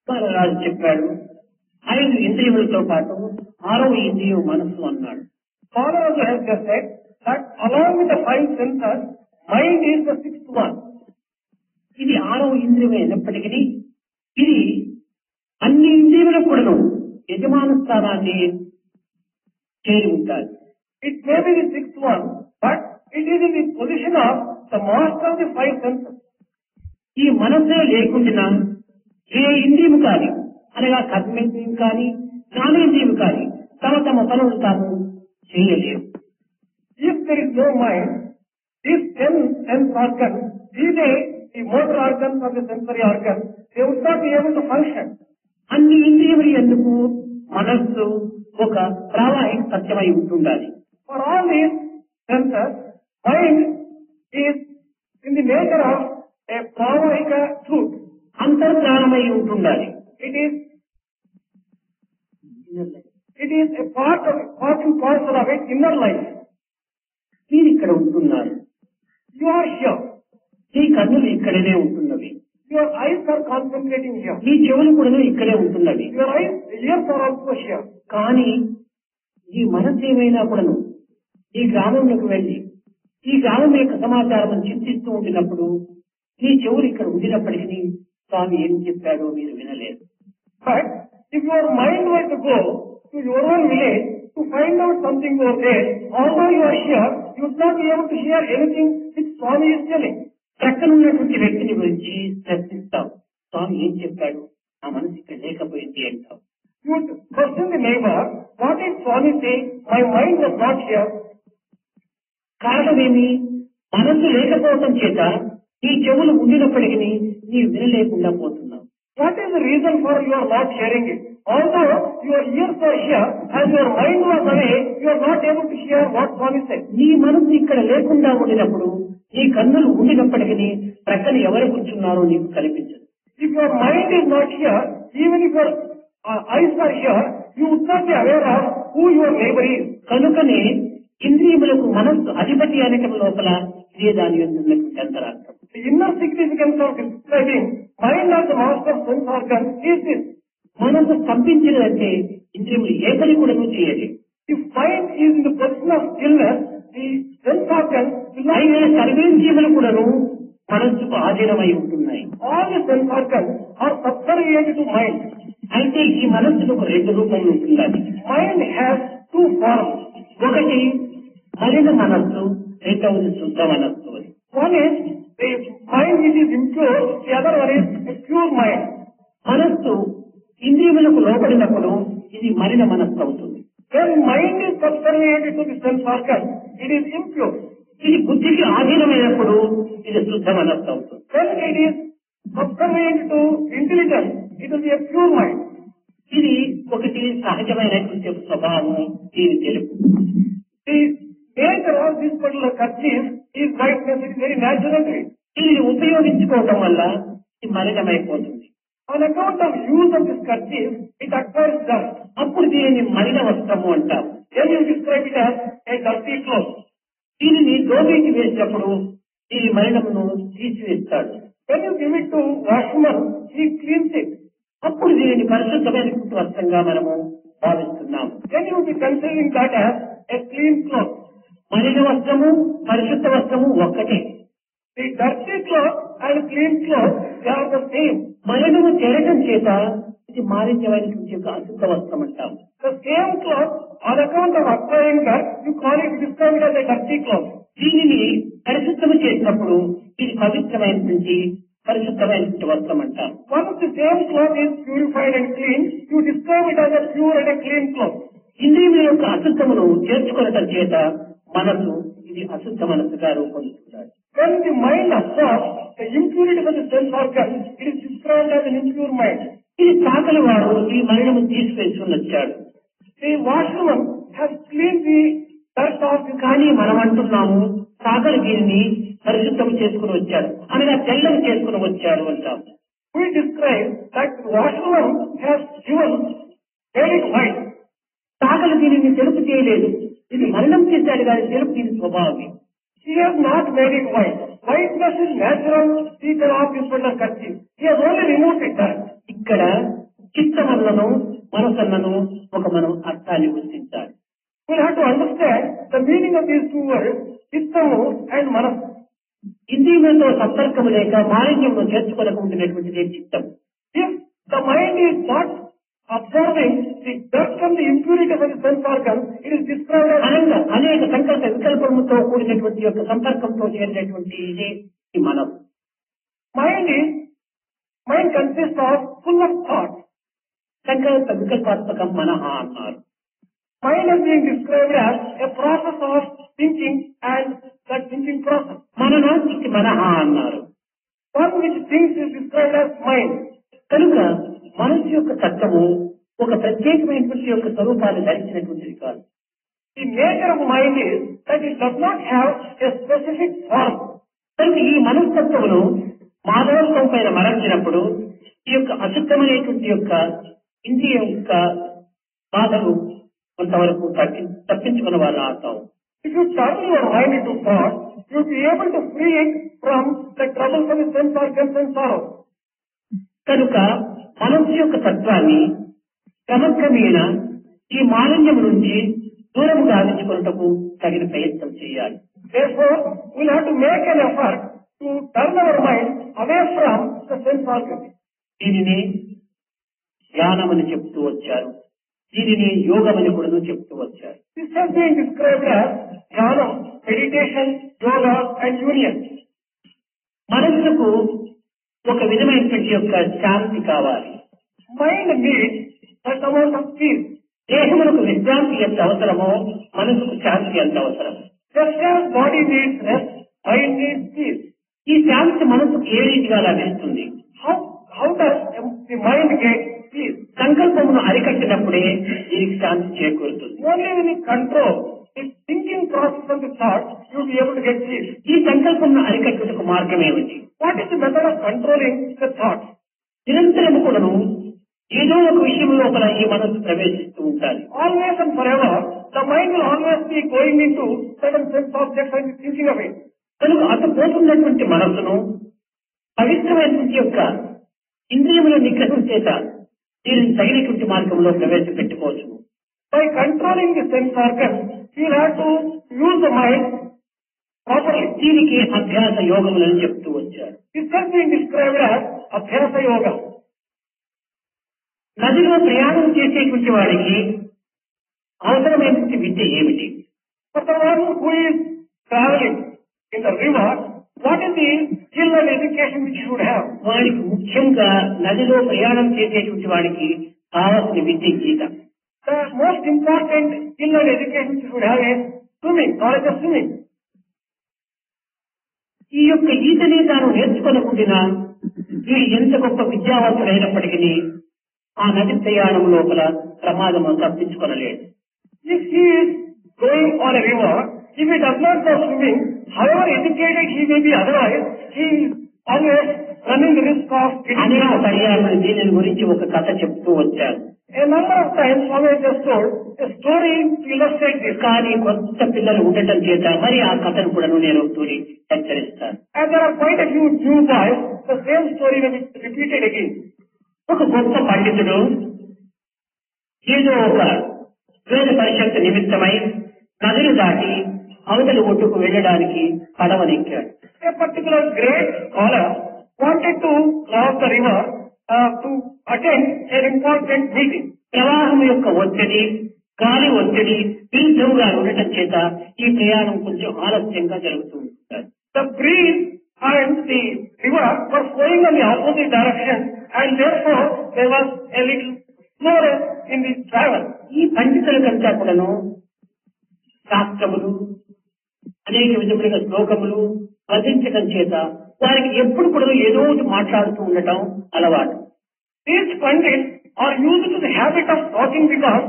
బాలరాజు చెప్పాడు, 5 ఇంద్రియములతో పాటు 6వ ఇంద్రియం మనస్సు అన్నాడు. Balaraju has just said that along with the 5 senses, mind is the 6th one. ఇది 6వ ఇంద్రియం అయినప్పటికీ ఇది అన్ని ఇంద్రియములకు కూడాను యజమాన స్థానాన్ని చేరి ఉంటాయి. It may be the 6th one, but it is in the position of the master of the 5 senses. ఈ మనస్సే లేకుండా ఏ ఇంద్రియము కానీ అనగా కర్మేంద్రియం కానీ జ్ఞానేంద్రియం కానీ తమ తమ పనులు తాము చేయలేవు. If there is no mind, these 10 sense organs, be they the motor organs or the sensory organs, they would not be able to function. అన్ని ఇంద్రియములు ఎందుకు మనస్సు ఒక ప్రావాహిక సత్యమై ఉంటుండాలి. For all these senses, mind is in the nature of a pravahika truth. అంతర్జ్ఞానమై ఉంటుండాలి. It is a part and parcel of its inner life. మీరు ఇక్కడ ఉంటున్నారు. You are here. ఈ కన్నులు ఇక్కడనే ఉంటున్నవి. Your eyes are concentrating here. ఈ చెవులు కూడా ఇక్కడే ఉంటున్నవి. Your ears are also here. కానీ ఈ మనసు ఏమైనా కూడాను ఈ గ్రామంలోకి వెళ్ళి ఈ గ్రామం యొక్క సమాచారం చింతిస్తూ ఉండినప్పుడు ఈ చెవులు ఇక్కడ ఉండినప్పటికీ స్వామి ఏం చెప్పాడో మీరు వినలేదు. But if your mind were to go to your own village to find out something over there, although you are here, you would not be able to hear anything which Swami is telling. ప్రక్కన ఉన్నటువంటి వ్యక్తిని గురించి ప్రశ్నిస్తాం, స్వామి ఏం చెప్పాడు, నా మనసు ఇక్కడ లేకపోయింది అంటాం. You would question the neighbor, what did Swami say? My mind was not here. కారణమేమి? మనసు లేకపోవటం చేత ఈ చెవులు ఉండినప్పటికీ నీవు వినలేకుండా పోతున్నావు. What is the reason for you are not hearing it? Although your ears are here, as your mind was away, you are not able to hear what Swami said. నీ మనసు ఇక్కడ లేకుండా ఉండినప్పుడు నీ కన్నులు ఉండినప్పటికీ ప్రక్కన ఎవరు కూర్చున్నారో నీకు కనిపించదు. If your mind is not here, even if your eyes are here, you would not be aware of who your neighbor is. కనుకనే ఇంద్రియములకు మనస్సు అధిపతి అనటం లోపల ఇదే దాని యొక్క ఉన్నటువంటి అంతరార్థం. The inner significance of describing mind as the master sense organ is this. మనసు స్తంభించినదంటే ఇంద్రియములు ఏ పని కూడా చేయలేదు. If mind is in the position of stillness, the sense organ will not. అయినా సర్వేంద్రియములు కూడాను మనస్సుకు ఆధీనమై ఉంటున్నాయి. All the sense organs are subservient to mind. అయితే ఈ మనస్సుకు 2 రూపములు ఉంటున్నాయి. Mind has 2 forms. ఒకటి మలిన మనస్సు, రెండవది శుద్ధ మనస్సు. One is the mind which is impure, the other one is a pure mind. మనస్సు ఇంద్రియములకు లోబడినప్పుడు ఇది మలిన మనస్సు అవుతుంది. When mind is subservient to the sense organ, it is impure. ఇది బుద్ధికి ఆధీనమైనప్పుడు ఇది శుద్ధ మనస్సు అవుతుంది. When it is subservient to intelligence, it will be a pure mind. ఇది ఒకటి సహజమైనటువంటి స్వభావం, దీని తెలుపు. The nature of this particular kerchief is whiteness, it is very natural to it. దీనిని ఉపయోగించుకోవటం వల్ల ఇది మలినమైపోతుంది. On account of use of this kerchief, it acquires dust. అప్పుడు దీనిని మలిన వస్త్రము అంటాం. Then you describe it as a dirty cloth. దీనిని దోబికి వేసినప్పుడు ఈ మలినమును తీసివేస్తాడు. When you give it to washman, he cleans it. అప్పుడు దీనిని పరిశుద్ధమైనటువంటి వస్త్రంగా మనము భావిస్తున్నాము. Then you will be considering that as a clean cloth. మలిన వస్త్రము పరిశుద్ధ వస్త్రము ఒక్కటే. The dirty cloth and clean cloth, they are the same. మలినము చేరటం చేత ఇది మాలిన్యమైనటువంటి యొక్క అశుద్ధ వస్త్రం అంటాము. The same cloth, on account of acquiring that, you call it, describe it as a dirty cloth. దీనిని పరిశుద్ధము చేసినప్పుడు ఇది పవిత్రమైనటువంటి పరిశుద్ధమైనటువంటి వస్త్రం అంటారు. Once the same cloth is purified and clean, you describe it as a pure and a clean cloth. ఇంద్రియముల యొక్క అశుద్ధమును చేర్చుకొనటం చేత మనసు ఇది అశుద్ధ మనసుగా రూపొందుతున్నాడు. When the mind absorbs the impurity of the sense organ, it is described as an impure mind. ఇది చాకలి వాడు ఈ మలినము తీసివేసుకుని వచ్చాడు. The washwoman has cleaned the dirt off. కానీ మనం అంటున్నాము చాకలి దీనిని పరిశుద్ధం చేసుకుని వచ్చాడు అనగా తెల్లని చేసుకుని వచ్చాడు అంటాం. We describe that the washwoman has given very white. చాకలి దీనిని తెలుపు చేయలేదు, ఇది మలినం చేశాడు కానీ తెలుపు దీని స్వభావమే. He has not made it white. Whiteness is natural feature of this particular kerchief. He has only removed it. ఇక్కడ ఇక్కడ చిత్తమన్నను మనసన్నను ఒక మనం అర్థాన్ని గుర్తించాలి. We'll have to understand the meaning of these two words, chittamu and manas. ఇంద్రియములతో సంపర్కము లేక మాలిన్యంలో చేర్చుకోలేకుంటున్నటువంటిదే చిత్తం. If the mind is not absorbing the dust and the impurity of the sense organ, it is described as అనంగా అనేక సంకల్ప వికల్పములతో కూడినటువంటి యొక్క సంపర్కంతో చేరినటువంటి ఇదే ఈ మనసు. mind consists of full of thoughts. సంకల్ప వికల్పాత్మకం మనః అన్నారు. Mind is being described as a process of thinking and that thinking process. మననానికి మనః అన్నారు. One which thinks is described as mind. కనుక మనసు యొక్క తత్వము ఒక ప్రత్యేకమైనటువంటి యొక్క స్వరూపాన్ని ధరించినటువంటిది కాదు. The nature of mind is that it does not have a specific form. కనుక ఈ మనస్తత్వమును మానవత్వం పైన మరచినప్పుడు ఈ యొక్క అశుద్ధమైనటువంటి యొక్క ఇంద్రియం యొక్క బాధలు కొంతవరకు తప్పించుకున్న వాళ్ళు అవుతాం. If you turn your mind into thought, you will be able to free it from the troubles of the sense organs and sorrow. కనుక మనస్సు యొక్క తత్వాన్ని క్రమక్రమేణా ఈ మాలిన్యం నుంచి దూరము గావించుకున్నటకు తగిన ప్రయత్నం చేయాలి. Therefore, we will have to make an effort to turn our mind away from the sense organs. దీనిని ధ్యానమని చెప్తూ వచ్చారు, దీనిని యోగమని కూడా చెప్తూ వచ్చారు. This has been described as jnana, meditation, yoga and union. మనస్సుకు ఒక విధమైనటువంటి యొక్క శాంతి కావాలి. Mind needs that amount of peace. దేహములకు విశ్రాంతి ఎంత అవసరమో మనసుకు శాంతి ఎంత అవసరం. Just as body needs rest, mind needs peace. ఈ శాంతి మనసుకు ఏ రీతిగా లభిస్తుంది? How does the mind get peace? సంకల్పమును అరికట్టినప్పుడే దీనికి శాంతి చేకూరుతుంది. Only when you control the thinking process of the thought, you will be able to get peace. ఈ సంకల్పమును అరికట్టుటకు మార్గం ఏమిటి? What is the method of controlling the thoughts? నిరంతరము కూడాను ఏదో ఒక విషయం లోపల ఈ మనసు ప్రవేశిస్తూ ఉంటారు. Always and forever, the mind will always be going into certain sense objects and thinking of it. కనుక అటు పోతున్నటువంటి మనసును పవిత్రమైనటువంటి యొక్క ఇంద్రియముల నిగ్రహం చేత దీనిని తగినటువంటి మార్గంలో ప్రవేశపెట్టుకోవచ్చు. By controlling the sense organ, you will have to use the mind properly. దీనికి అభ్యాస యోగములని చెప్తూ వచ్చారు. This has been described as Abhyasa Yoga. నదిలో ప్రయాణం చేసేటువంటి వాడికి అవసరమైనటువంటి విద్య ఏమిటి? For the one who is traveling in the river, what is the skill and education which he should have? వాడికి ముఖ్యంగా నదిలో ప్రయాణం చేసేటువంటి వాడికి కావాల్సిన విద్య ఈత. The most important skill and education which he should have is swimming, knowledge of swimming. ఈ యొక్క ఈతని తాను నేర్చుకోనకుండా వీడు ఎంత గొప్ప విద్యావంతుడైనప్పటికీ ఆ నది ప్రయాణం లోపల ప్రమాదం తప్పించుకొనలేడు. If he is going on a river, if he does not know swimming, however educated he may be otherwise, he is always running the risk of getting అనేక drowned. పర్యాలు దీని గురించి ఒక కథ చెప్తూ వచ్చారు. A number of times Swami has just told a story to illustrate this. కానీ కొత్త పిల్లలు ఉండటం చేత మరి ఆ కథను కూడా నేను తూరి హెచ్చరిస్తాను. And there are quite a few new boys, the same story will be repeated again. ఒక గొప్ప పండితుడు ఏదో ఒక వేద పరిషత్ నిమిత్తమై నదిని దాటి అవతలి ఒడ్డుకు వెళ్ళడానికి పడవనెక్కాడు. A particular great scholar wanted to cross the river to attend an important meeting. ప్రవాహం యొక్క ఒత్తిడి, గాలి ఒత్తిడి విరుద్ధంగా ఉండటం చేత ఈ ప్రయాణం కొంచెం ఆలస్యంగా జరుగుతూ ఉంటుంది. The breeze and the river were flowing in the opposite direction, and therefore there was a little slowness in the travel. ఈ పండితులకంతా కూడాను శాస్త్రములు అనేక విధములుగా శ్లోకములు వధించడం చేత వారికి ఎప్పుడు కూడా ఏదో ఒకటి మాట్లాడుతూ ఉండటం అలవాటు. These pandits are used to the habit of talking because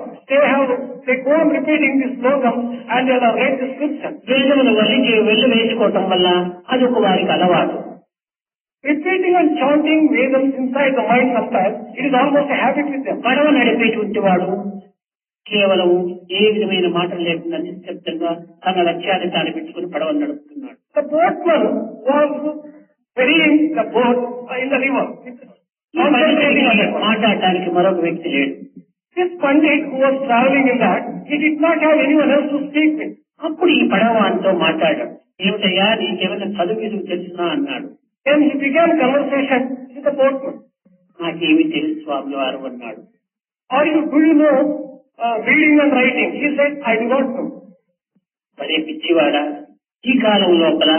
they go on repeating this slogan and they have read the scripture. వేదములు వెళ్ళి వేసుకోవటం వల్ల అది ఒక వారికి అలవాటు. Repeating and chanting Vedams inside the mind sometimes, it is almost a habit with them. పడవ నడిపేటువంటి వాడు కేవలం ఏ విధమైన మాటలు లేకుండా నిశ్శబ్దంగా తన లక్ష్యాన్ని తాను పెట్టుకుని పడవను నడుపుతున్నాడు. The boatman was ferrying the boat in the river. మాట మాట్లాడటానికి మరొక వ్యక్తి లేడు. This Pandit who was traveling in that, he did not have anyone else to speak with. అప్పుడు ఈ పడవవానితో మాట్లాడాడు. ఏమిటయ్యా నీకేమైనా చదువు తెలుసునా అన్నాడు. Then he began conversation with the boatman. నాకేమి తెలుసు స్వామి వారు అన్నాడు. Do you know reading and writing? He said, I do not know. మరే పిచ్చివాడా, ఈ కాలం లోపల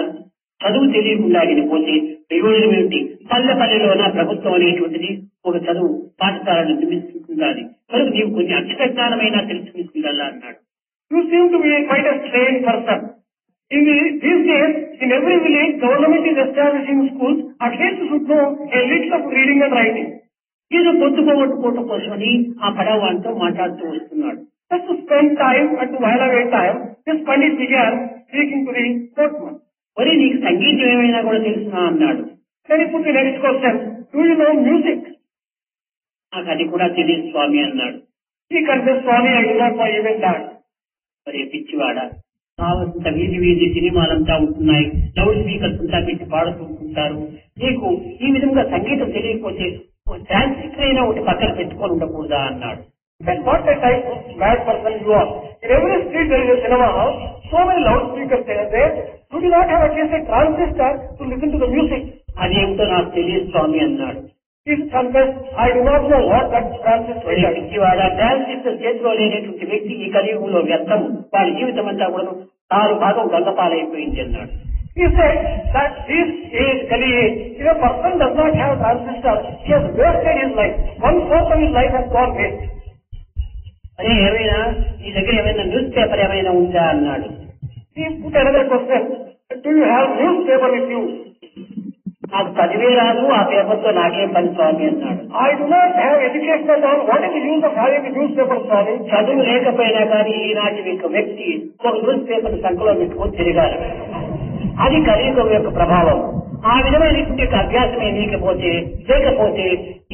చదువు తెలియకుండా పోతే ప్రయోజనం ఏమిటి? పల్లెలోన ప్రభుత్వం అనేటువంటిది ఒక చదువు పాఠశాలను నిర్మిస్తుండాలి. కనుక నీవు కొన్ని అక్షరజ్ఞానమైనా తెలుసుకుంటుందా అన్నాడు. You seem to be quite a strange person. These days, in every village, government is establishing schools. At least you should know a little of reading and writing. ఏదో పొద్దుకోవడం కోసమని ఆ పడవవానితో మాట్లాడుతూ వస్తున్నాడు. Just to spend time and to while away time, this Pandit began speaking to the boatman. మరి నీకు సంగీతం ఏమైనా కూడా తెలుసునా అన్నాడు. Then he put the next question, do you know music? నాకు అది కూడా తెలియదు స్వామి అన్నాడు. He confessed, Swami, I do not know even that. మరి పిచ్చివాడా, కావలసిన వీధి సినిమాలంతా ఉంటున్నాయి, లౌడ్ స్పీకర్స్ అంతా పెట్టి పాడుతుంటారు. నీకు ఈ విధంగా సంగీతం తెలియకపోతే ట్రాన్సిస్టర్ అయినా ఒకటి పక్కన పెట్టుకొని ఉండకూడదా అన్నాడు. Then what a type of mad person you are. In every street there is a cinema house, so many loudspeakers are there. You do not have at least a transistor to listen to the music. అదేమిటో నాకు తెలియదు స్వామి అన్నాడు. He confessed, I do not know what that transistor is. పిచ్చివాడా, transistor చేతిలో లేనటువంటి వ్యక్తి ఈ కలియుగంలో వ్యర్థం, వాడి జీవితం అంతా కూడా 6 భాగం గంగపాలైపోయింది అన్నాడు. He said that this age, Kali age, if a person does not have transistor, he has wasted his life. 1/4 of his life has gone waste. అదే ఏమైనా నీ దగ్గర ఏమైనా న్యూస్ పేపర్ ఏమైనా ఉందా అన్నాడు. He put another question, do you have newspaper with you? నాకు చదివే రాదు, ఆ పేపర్తో నాకేం పని స్వామి అన్నాడు. I do not have education at all. What is the use of having a newspaper, Swami? చదువు లేకపోయినా కానీ ఈనాటి వ్యక్తి ఒక న్యూస్ పేపర్ సంఖ్యలో పెట్టుకొని తిరగాలి. అది కలియుగం యొక్క ప్రభావం. ఆ విధమైనటువంటి అభ్యాసమే లేకపోతే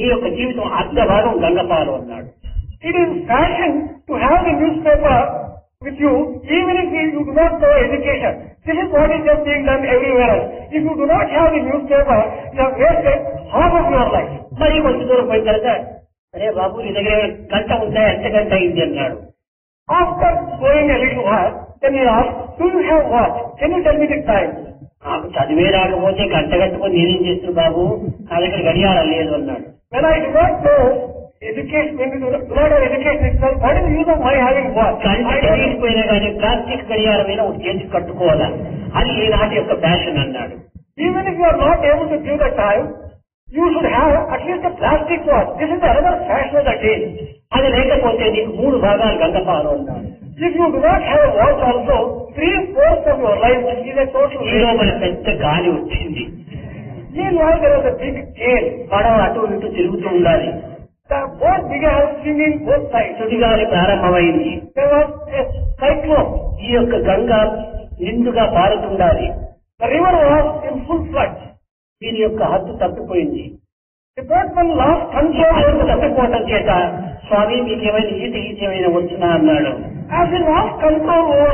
ఈ యొక్క జీవితం అర్ధ భాగం గంగపాలు అన్నాడు. It is fashion to have the newspaper with you, even if you do not know education. This is what is just being done everywhere else. If you do not have the newspaper, you have wasted half of your life. మరి కొంచెం దూరం పోయిన తర్వాత, అరే బాబు నీ దగ్గర గంట ఉందా, ఎంత గంట అయింది అన్నాడు. After going a little while, then he asked, do you have watch? Can you tell me the time? నాకు చదివే రాకపోతే గంట కట్టుకొని నేనేం చేస్తున్నా బాబు, నా దగ్గర గడియారం లేదు అన్నాడు. When I do not know education, when you do not have education itself, what is the use of my having watch? గంట తెలియకపోయినా కానీ ప్లాస్టిక్ గడియారమైనా ఒక చేతికి కట్టుకోవాలా, అది ఈనాటి యొక్క ఫ్యాషన్ అన్నాడు. Even if you are not able to give the time, you should have at least a plastic watch. This is another fashion of the day. అది లేకపోతే నీకు 3 భాగాలు గంగపాలు అన్నాడు. If you do not have a watch also, 3/4 of your life is a total waste. ఈలో మన పెద్ద గాలి వచ్చింది. Meanwhile, there was a big gale. పడవ అటు ఇటు తిరుగుతూ ఉండాలి. The boat began swinging both sides. సుడిగాలి ప్రారంభమైంది. There was a cyclone. ఈ యొక్క గంగ నిండుగా పారుతుండాలి. The river was in full flood. దీని యొక్క హద్దు తప్పిపోయింది. The boatman lost control. హద్దు తప్పిపోవటం చేత, స్వామి మీకేమైనా ఈత ఏమైనా వచ్చినా అన్నాడు. As he lost control over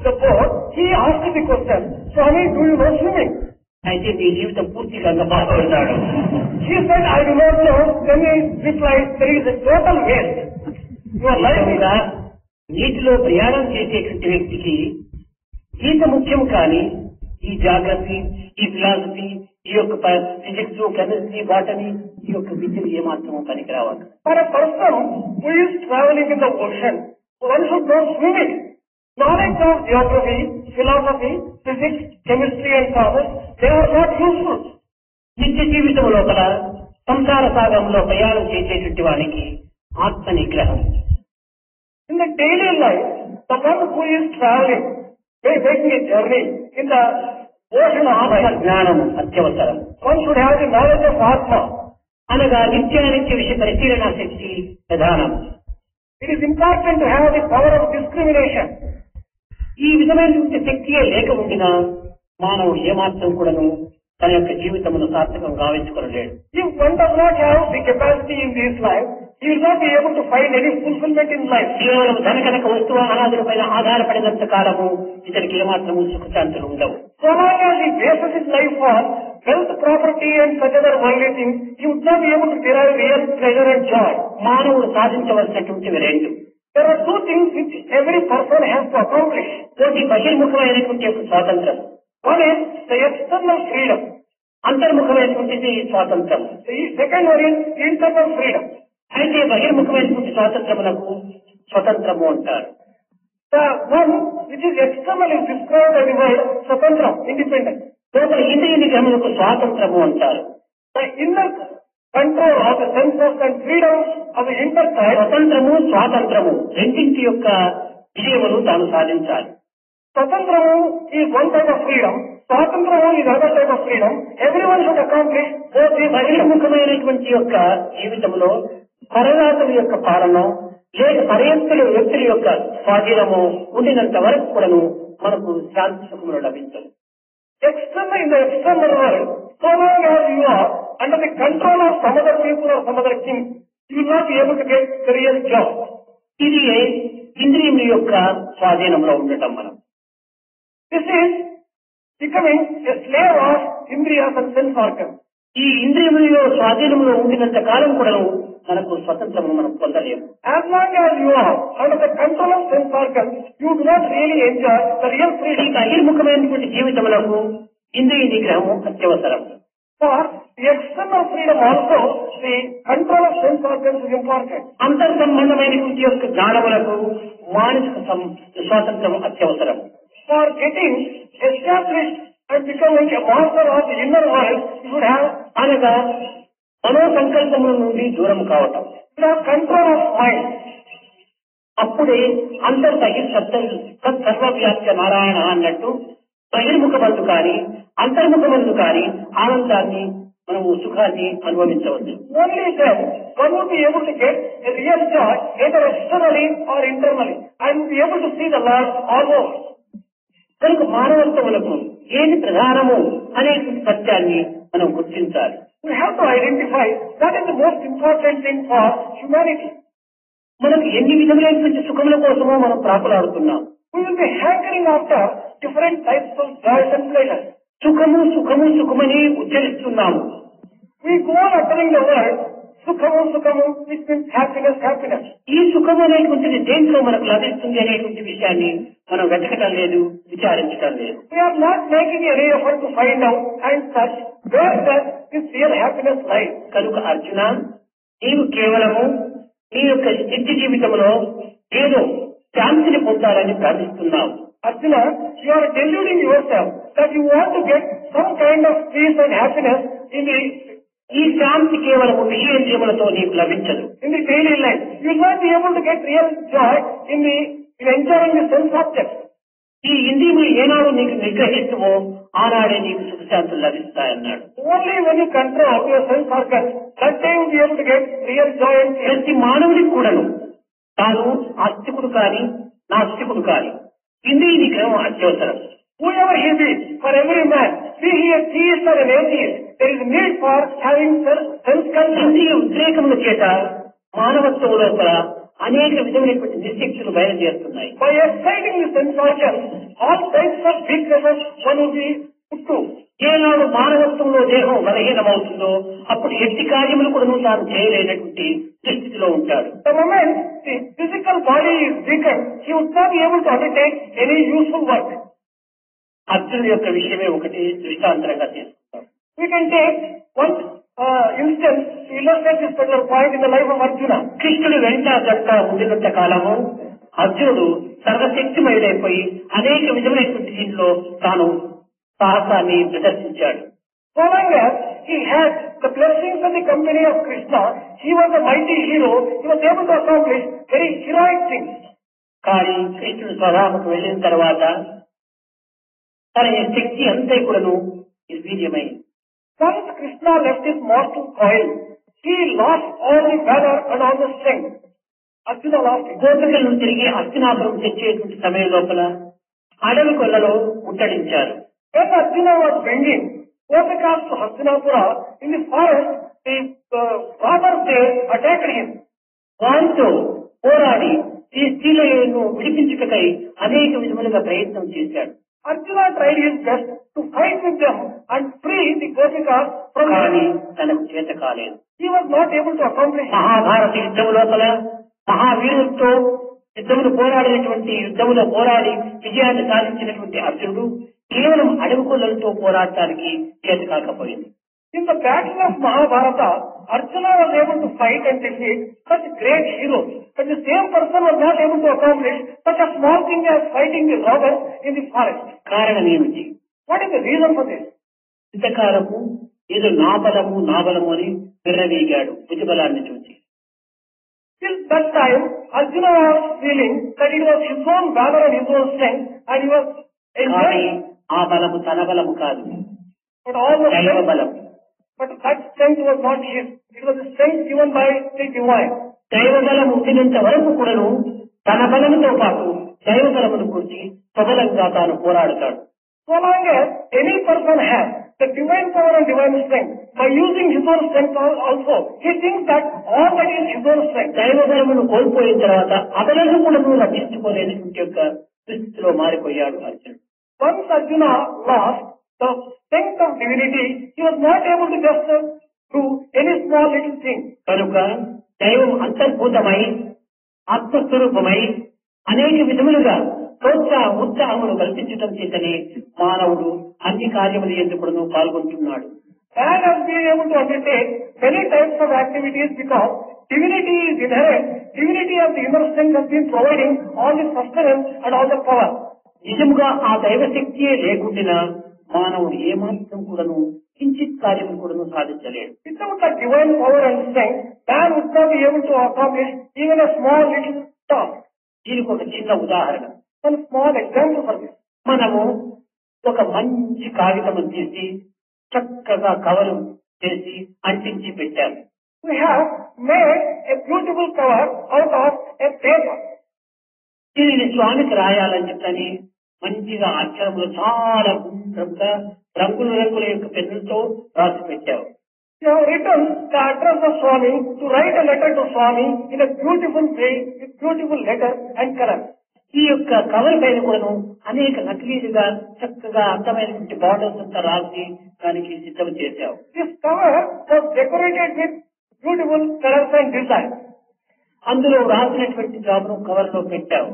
the boat, he asked the question, Swami, do you know swimming? అయితే మీ జీవితం పూర్తి గంగపాలు అన్నాడు. He said, I do not know. Then he replied, there is a total waste. Your life is... నీటిలో ప్రయాణం చేసేటువంటి వ్యక్తికి ఈత ముఖ్యం, కానీ ఈ జాగ్రఫీ, ఈ ఫిలాసఫీ, ఈ యొక్క ఫిజిక్స్, కెమిస్ట్రీ, బాటనీ, ఈ యొక్క విద్యలు ఏమాత్రమో పనికి రావాలి. For a person who is traveling in the ocean, one should know swimming. Knowledge of geography, philosophy, physics, chemistry and commerce, they are not useful. నిత్య జీవితం లోపల సంసార సాగంలో ప్రయాణం చేసేటువంటి వానికి ఆత్మ నిగ్రహం. In the daily life, the one who is traveling, making a journey in the ocean of ఆత్మ జ్ఞానం అత్యవసరం. one should have the knowledge of Atma. అనగా నిత్యానిత్య విషయ పరిశీలన శక్తి ప్రధానం. It is important to have the power of discrimination. ఈ విధమైనటువంటి శక్తియే లేక ఉండినా మానవుడు ఏమాత్రం కూడాను తన యొక్క జీవితమును సార్థకం గావించుకోలేడు. If one does not have the capacity in this life, he will not be able to find any fulfillment in life. కేవలం ధనకనక వస్తువు అనాదులపైన ఆధారపడినంత కాలము ఇతనికి ఏమాత్రము సుఖశాంతులు ఉండవు. So long as he bases his life on wealth, property and such other worldly things, he would not be able to derive real pleasure and joy. మానవుడు సాధించవలసినటువంటివి రెండు. There are two things which every person has to accomplish. ఒకటి బహిర్ముఖమైనటువంటి యొక్క స్వాతంత్రం. One is the external freedom. అంతర్ముఖమైనటువంటిది స్వాతంత్రం. The second one is internal freedom. అయితే బహిర్ముఖమైనటువంటి స్వాతంత్రములకు స్వతంత్రము అంటారు. The one which is external is described as the word Swatantra, independent. లోపల ఇంద్రియ నిగ్రహములకు స్వాతంత్రము అంటారు. The inner control of the senses and freedom of the inner side. స్వతంత్రము స్వాతంత్రము రెండింటి యొక్క విషయమును తాను సాధించాలి. Swatantramu is one type of freedom. Swatantramu is another type of freedom. Everyone should accomplish both these. బహిర్ముఖమైనటువంటి యొక్క జీవితంలో పరరాతుల యొక్క పాలన లేక పర్యంతుల వ్యక్తుల యొక్క స్వాధీనము ఉండినంత వరకు కూడాను మనకు శాంతి సుఖములు లభించదు. External in the external world, so long as you are under the control of some other people or some other king, you will not be able to get the real job. ఇది ఇంద్రియముల యొక్క స్వాధీనంలో ఉండటం మనం. This is becoming a slave of Indriyas and sense organs. ఈ ఇంద్రియముల స్వాధీనంలో ఉండినంత కాలం కూడాను మనకు స్వతంత్రము మనం పొందలేము. As long as you are under the control of sense organs, you do not really enjoy the real freedom. ఈ బహిర్ముఖమైనటువంటి జీవితములకు ఇంద్రియ నిగ్రహము అత్యవసరం. For the external freedom also, the control of sense organs is important. అంతర్సంబంధమైనటువంటి యొక్క జ్ఞానములకు మానసిక స్వాతంత్రం అత్యవసరం. For getting established and becoming a master of the inner world, you would have అనగా మనోసంకల్పముల నుండి దూరం కావటం. control of mind. అప్పుడే సర్వవ్యాప్య నారాయణ అన్నట్టు బహిర్ముఖమందు కానీ అంతర్ముఖమందు కానీ ఆనందాన్ని మనము సుఖాన్ని అనుభవించవచ్చు. Only then one will be able to get a real joy either externally or internally and be able to see the Lord all over. కనుక మానవత్వములకు ఏది ప్రధానము అనేటువంటి సత్యాన్ని మనం గుర్తించాలి. We have to identify what is the most important thing for humanity. మనం ఎన్ని విధములైనటువంటి సుఖముల కోసమో మనం ప్రాకులాడుతున్నాం. We will be hankering after different types of joys and pleasures. సుఖము సుఖము సుఖమని ఉచ్చరిస్తున్నాము. We go on uttering the word Sukhamu Sukhamu, which means happiness, happiness. ఈ సుఖము అనేటువంటిది దేంట్లో మనకు లభిస్తుంది అనేటువంటి విషయాన్ని మనం వెతకటం లేదు, విచారించటం లేదు. We are not making any effort to find out and search where does this real happiness lies. కనుక అర్జున, నీవు కేవలము నీ యొక్క నిత్య జీవితంలో ఏదో శాంతిని పొందాలని ప్రార్థిస్తున్నావు. Arjuna, you are deluding yourself that you want to get some kind of peace and happiness in the ఈ శాంతి కేవలము విషయేంద్రియములతో నీకు లభించదు. in the daily life. You will not be able to get real joy in enjoying the sense objects. ఈ ఇంద్రియములు ఏనాడు నీకు నిగ్రహిస్తువో ఆనాడే నీకు సుఖశాంతులు లభిస్తాయన్నాడు. Only when you control your sense organs, that day you will be able to get real joy and peace. ప్రతి మానవుడికి కూడాను తాను ఆస్తికుడు కాని నాస్తికుడు కాని ఇంద్రియ నిగ్రహం అత్యవసరం. Whoever he be, for every man, be he a theist or an atheist, there is need for having sense control. ఇంద్రియ ఉద్రేకముల చేత మానవత్వం లోపల అనేక విధమైనటువంటి నిశక్తులు బయలుదేరుతున్నాయి. By exciting the sense organs, all types of weaknesses one will be put to. ఏనాడు మానవత్వంలో దేహం బలహీనమవుతుందో అప్పుడు ఎట్టి కార్యములు కూడా తాను చేయలేనటువంటి స్థితిలో ఉంటాడు. The moment the physical body is weakened, he would not be able to undertake any useful work. అర్జునుడి యొక్క విషయమే ఒకటి దృష్టాంతరంగా తీసుకుంటాం. We can take one instance to illustrate this particular point in the life of Arjuna. కృష్ణుడు వెంట గట్ట ఉండినంత కాలము అర్జునుడు సర్వశక్తిమయుడైపోయి అనేక విధమైనటువంటి దీనిలో తాను సాహసాన్ని ప్రదర్శించాడు. So long as he had the blessings and the company of Krishna, he was a mighty hero. He was able to accomplish very heroic things. కానీ కృష్ణుడు స్వధామకు వెళ్ళిన తర్వాత తన శక్తి అంతా కూడాను నిర్వీర్యమైంది. Once Krishna left his mortal coil, he lost all the valor and all the strength. Arjuna lost it. గోపికలను తిరిగి హస్తినాపురం తెచ్చేటువంటి సమయం లోపల అడవి కొల్లలో ముట్టడించారు. When Arjuna was bringing Gopikas to Hastinapura, in the forest, the robbers there attacked him. వారితో పోరాడి ఈ స్త్రీలను విడిపించుటకై అనేక విధములుగా ప్రయత్నం చేశాడు. Arjuna tried his best to fight with them and free the Gopikas from కానీ them. తనకు చేత కాలేదు. He was not able to accomplish it. Mahabharata యుద్ధం లోపల మహావీరులతో యుద్ధములు పోరాడినటువంటి యుద్ధములో పోరాడి విజయాన్ని సాధించినటువంటి అర్జునుడు కేవలం అడవికొల్లలతో పోరాడటానికి చేత కాకపోయింది. In the battle of Mahabharata, Arjuna was able to fight and defeat such great heroes, but the same person was not able to accomplish such a small thing as fighting the robbers in the forest. కారణం ఏమిటి? What is the reason for this? ఇంతకాలము ఏదో నా బలము అని విర్రవీగాడు బుద్ధిబలాన్ని చూసి. Till that time, Arjuna was feeling that it was his own valor and his own strength, and he was కానీ enjoying. ఆ బలము తన బలము కాదు, But all the దైవ strength, బలం. but that strength was not his. It was the strength given by the divine. దైవ బలము ఉండినంత వరకు కూడాను తన బలముతో పాటు దైవ బలమును గురించి సబలంగా తాను పోరాడతాడు. So long as any person has the divine power and divine strength, by using his own strength also, he thinks that all that is his own strength. దైవ బలమును కోల్పోయిన తర్వాత అబలను కూడాను రక్షించుకోలేనటువంటి యొక్క స్థితిలో మారిపోయాడు అర్జునుడు. Once Arjuna lost the strength of divinity, he was not able to just do any small little thing. కనుక దైవం అంతర్భూతమై ఆత్మస్వరూపమై అనేక విధములుగా ఉత్సాహమును కల్పించడం చేతనే మానవుడు అన్ని కార్యములు ఎందుకు పాల్గొంటున్నాడు. Man has been able to undertake many types of activities because divinity is inherent. Divinity of the inner strength has been providing all the sustenance and all the power. నిజముగా ఆ దైవశక్తియే లేకుండా మానవుడు ఏమాత్రం కూడాను కించిత్ కార్యము కూడాను సాధించలేడు. Without the divine power and strength, man would not be able to accomplish even a small little task. దీనికి ఒక చిన్న ఉదాహరణ. One small example for this. మనము ఒక మంచి కాగితము తీసి చక్కగా కవరు చేసి అంటించి పెట్టాము. We have made a beautiful cover out of a paper. దీనిని స్వామికి రాయాలని చెప్పని మంచిగా అక్షరములు చాలా గుండ్రంగా రంగుల యొక్క పెన్నులతో రాసి పెట్టావు. You have written the address of Swami to write a letter to Swami in a beautiful way with beautiful letter and color. ఈ యొక్క కవర్ పైన కూడాను అనేక నకిలీలుగా చక్కగా అందమైనటువంటి బార్డర్స్ అంతా రాసి దానికి సిద్ధం చేశావు. This cover was decorated with beautiful colors and designs. అందులో రాసినటువంటి జాబును కవర్ లో పెట్టావు.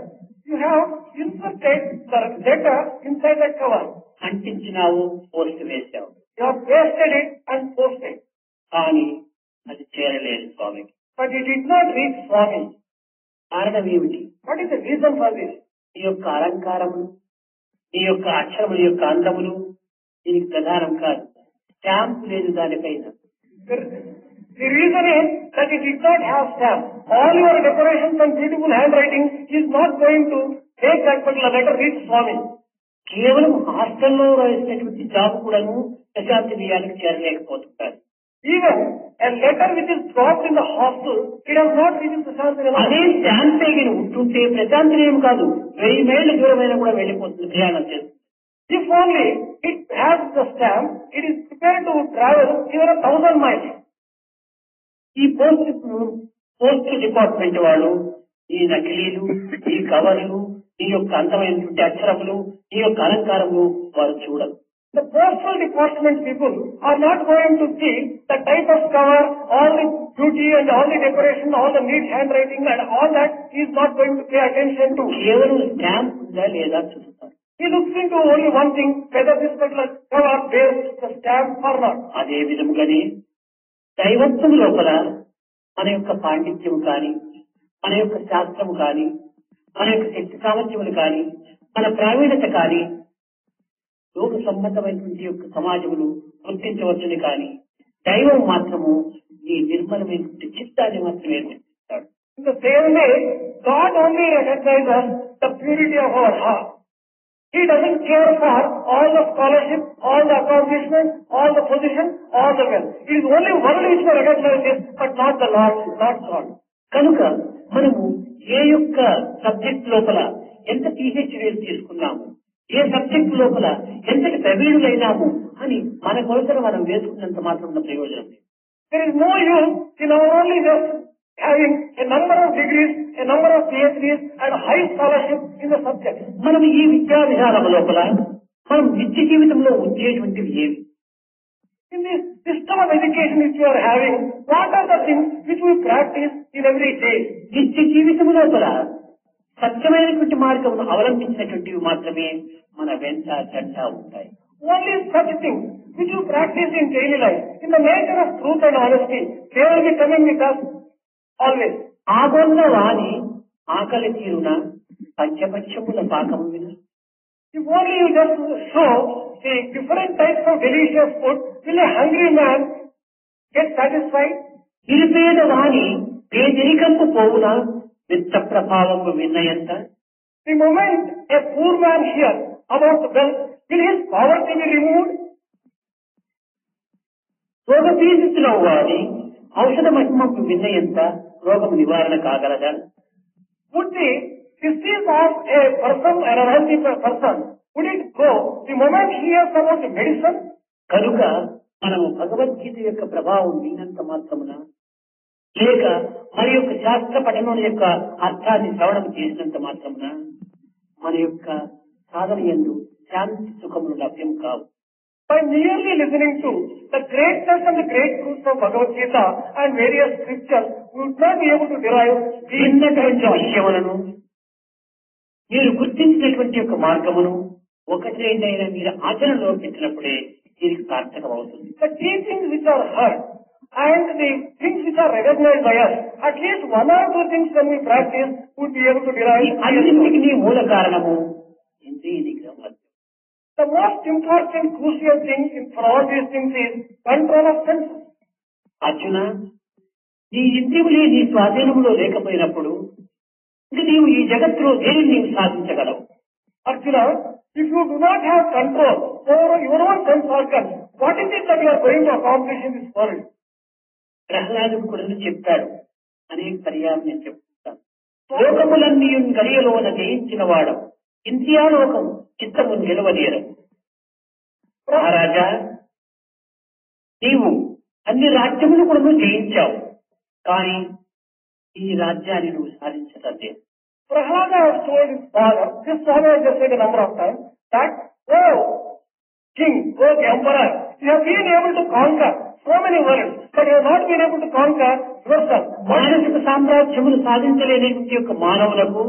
You have inserted the letter inside the cover. అంటించినావు, పోస్ట్ వేశావు. You have pasted it and posted. కానీ అది చేరలేదు స్వామికి. But it did not reach Swami. కారణం ఏమిటి? What is the reason for this? ఈ యొక్క అలంకారములు, ఈ యొక్క అక్షరముల యొక్క అందములు దీనికి ప్రధానం కాదు. స్టాంప్ లేదు దానిపైన. The reason is that it did not have stamp. All your decorations and beautiful handwriting is not going to make that particular letter reach Swami. కేవలం హాస్టల్లో రాసినటువంటి జాబ్ కూడాను ప్రశాంతి బియ్యానికి చేరలేకపోతున్నారు. Even a letter which is dropped in the hostel, it has not reached Prashant. అదే stamp పేగిన ఉంటుంటే ప్రశాంతి ఏం కాదు, 1000 మైళ్ళ దూరమైన కూడా వెళ్ళిపోతుంది ప్రయాణం చేస్తుంది. If only it has the stamp, it is prepared to travel even 1000 miles. ఈ పోస్ట్ డిపార్ట్మెంట్ వాళ్ళు ఈ నకిలీలు, ఈ కవర్లు, ఈ యొక్క అందమైనటువంటి అక్షరములు, ఈ యొక్క అలంకారములు వారు చూడరు. The postal department people are not going to see the type of cover, all the beauty and all the decoration, all the neat handwriting and all that he is not going to pay attention to. కేవలం stamp ఉందా లేదా చూస్తారు. He looks into only one thing, whether this particular cover bears the stamp or not. అదే విధముగానే దైవత్వం లోపల మన యొక్క పాండిత్యము కానీ, మన యొక్క శాస్త్రము కానీ, మన యొక్క శక్తి సామర్థ్యములు కానీ, మన ప్రావీణ్యత కానీ లోక సంబంధమైనటువంటి యొక్క సమాజములు గుర్తించవచ్చుని కానీ దైవం మాత్రము ఈ నిర్మలమైనటువంటి చిత్తాన్ని మాత్రమే గుర్తిస్తాడు. In the same way, God only recognizes the purity of our heart. He doesn't care for all the scholarship, all the accomplishment, all the position, all the wealth. It is only one which will recognize this, but not the Lord, not God. కనుక మనము ఏ యొక్క subject లోపల ఎంత PhD తీసుకున్నాము, ఏ subject లోపల ఎంతటి ప్రవీణులైనాము అని మన కొలతను మనం వేసుకున్నంత మాత్రం ఉన్న ప్రయోజనం. There is no use in our only just having a number of degrees, a number of PhDs and high scholarship in the subject. మనం ఈ విద్యా విధానం లోపల మనం నిత్య జీవితంలో ఉంచేటువంటివి ఏవి? In this system of education which you are having, what are the things which we practice in every day? నిత్య జీవితం లోపల సత్యమైనటువంటి మార్గమును అవలంబించినటువంటివి మాత్రమే మన వెంట చెంట ఉంటాయి. Only such things which you practice in daily life, in the nature of truth and honesty, they will be coming with us always. ఆగొన్న వాని ఆకలి తీరున పంచపక్షముల పాకము విన. If only you just show the different types of delicious food, will a hungry man get satisfied? నిరుపేద వాణి పేదరికంపు పోవున విత్త ప్రభావము విన్నయంత. The moment a poor man hears about wealth, will his poverty be removed? రోగపీడితుల వారి ఔషధ మహిమకు విన్నయంత రోగము నివారణ కాగలదా? Would the disease of a person, an unhealthy person, would it go the moment he hears about the medicine? కనుక మనము భగవద్గీత యొక్క ప్రభావం వినంత మాత్రమున లేక మరి యొక్క శాస్త్ర పఠనం యొక్క అర్థాన్ని శ్రవణం చేసినంత మాత్రమున మన యొక్క సాధన యందు శాంతి సుఖములు లభ్యం కావు. By merely listening to the greatness and the great truths of Bhagavad Gita and various scriptures, we would not be able to derive విన్నటువంటి విషయములను మీరు గుర్తించినటువంటి యొక్క మార్గమును ఒకటి రెండైనా మీరు ఆచరణలో పెట్టినప్పుడే దీనికి సార్థకం అవుతుంది. the teachings which are heard and the things which are recognized by us, at least one or two things when we practice, we would be able to derive. అన్నింటికి మూల కారణము ఇంద్రియ నిగ్రహం. The most important crucial thing for all these things is control of senses. Arjuna, నీ ఇంద్రియములే నీ స్వాధీనంలో లేకపోయినప్పుడు ఇంక నీవు ఈ జగత్తులో దేనిని నీవు సాధించగలవు? Arjuna, if you do not have control over your own sense organs, what is it that you are going to accomplish in this world? ప్రహ్లాదుడు కూడా చెప్పాడు, అనేక పర్యాయం నేను చెప్తాను. లోకములన్నీ గడియలోన జయించిన వాడు ఇంద్రియాలోకం చిత్తము గెలవలేరు. మహారాజా, నీవు అన్ని రాజ్యములు కూడా జయించావు, కానీ ఈ రాజ్యాన్ని నువ్వు సాధించలేదు. Prahlada has told his father, this father has just said a number of times, that, oh king, oh the emperor, you have been able to conquer so many worlds, but you have not been able to conquer yourself. మానసిక సామ్రాజ్యములు సాధించలేనటువంటి యొక్క మానవులకు